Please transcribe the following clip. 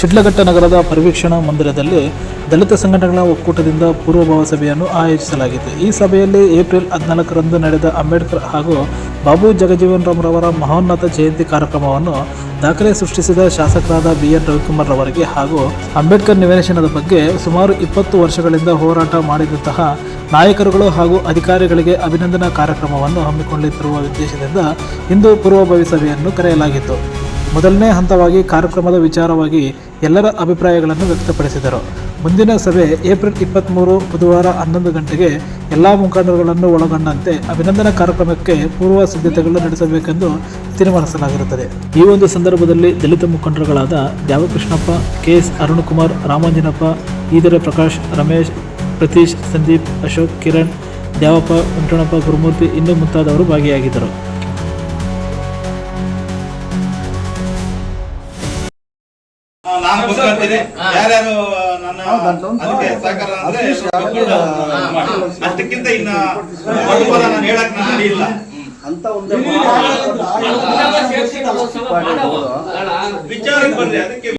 ಶಿಡ್ಲಘಟ್ಟ ನಗರದ ಪರಿವೀಕ್ಷಣಾ ಮಂದಿರದಲ್ಲಿ ದಲಿತ ಸಂಘಟನೆಗಳ ಒಕ್ಕೂಟದಿಂದ ಪೂರ್ವಭಾವ ಸಭೆಯನ್ನು ಆಯೋಜಿಸಲಾಗಿತ್ತು. ಈ ಸಭೆಯಲ್ಲಿ ಏಪ್ರಿಲ್ 14ರಂದು ನಡೆದ ಅಂಬೇಡ್ಕರ್ ಹಾಗೂ ಬಾಬು ಜಗಜೀವನ್ ರಾಮ್ ರವರ ಮಹೋನ್ನತ ಜಯಂತಿ ಕಾರ್ಯಕ್ರಮವನ್ನು ದಾಖಲೆ ಸೃಷ್ಟಿಸಿದ ಶಾಸಕರಾದ BN ರವಿಕುಮಾರ್ ರವರಿಗೆ ಹಾಗೂ ಅಂಬೇಡ್ಕರ್ ನಿವೇಶನದ ಬಗ್ಗೆ ಸುಮಾರು 20 ವರ್ಷಗಳಿಂದ ಹೋರಾಟ ಮಾಡಿದಂತಹ ನಾಯಕರುಗಳು ಹಾಗೂ ಅಧಿಕಾರಿಗಳಿಗೆ ಅಭಿನಂದನಾ ಕಾರ್ಯಕ್ರಮವನ್ನು ಹಮ್ಮಿಕೊಳ್ಳುತ್ತಿರುವ ಉದ್ದೇಶದಿಂದ ಇಂದು ಪೂರ್ವಭಾವಿ ಸಭೆಯನ್ನು ಕರೆಯಲಾಗಿತ್ತು. ಮೊದಲನೇ ಹಂತವಾಗಿ ಕಾರ್ಯಕ್ರಮದ ವಿಚಾರವಾಗಿ ಎಲ್ಲರ ಅಭಿಪ್ರಾಯಗಳನ್ನು ವ್ಯಕ್ತಪಡಿಸಿದರು. ಮುಂದಿನ ಸಭೆ ಏಪ್ರಿಲ್ 23 ಬುಧವಾರ 11 ಗಂಟೆಗೆ ಎಲ್ಲ ಮುಖಂಡರುಗಳನ್ನು ಒಳಗೊಂಡಂತೆ ಅಭಿನಂದನಾ ಕಾರ್ಯಕ್ರಮಕ್ಕೆ ಪೂರ್ವ ಸಿದ್ಧತೆಗಳು ನಡೆಸಬೇಕೆಂದು ತೀರ್ಮಾನಿಸಲಾಗಿರುತ್ತದೆ. ಈ ಒಂದು ಸಂದರ್ಭದಲ್ಲಿ ದಲಿತ ಮುಖಂಡರುಗಳಾದ ದ್ಯಾವಕೃಷ್ಣಪ್ಪ, KS ಅರುಣಕುಮಾರ್, ರಾಮಾಂಜನಪ್ಪ, ಈದರೆ ಪ್ರಕಾಶ್, ರಮೇಶ್, ಪ್ರತೀಶ್, ಸಂದೀಪ್, ಅಶೋಕ್, ಕಿರಣ್, ದ್ಯಾವಪ್ಪ, ವೆಂಕಟಪ್ಪ, ಗುರುಮೂರ್ತಿ ಇನ್ನೂ ಮುಂತಾದವರು ಭಾಗಿಯಾಗಿದ್ದರು. ನಾನು ಗೊತ್ತಿರ್ತೀನಿ ಯಾರ್ಯಾರು ನನ್ನ ಅದಕ್ಕೆ ಸಹಕಾರ ಅಂದ್ರೆ ಅಷ್ಟಕ್ಕಿಂತ ಇನ್ನ ನಾನು ಹೇಳಕ್ ನಾನು ಇಲ್ಲ ಅಂತ ಒಂದು ವಿಚಾರಕ್ಕೆ ಬಂದ್ರೆ ಅದಕ್ಕೆ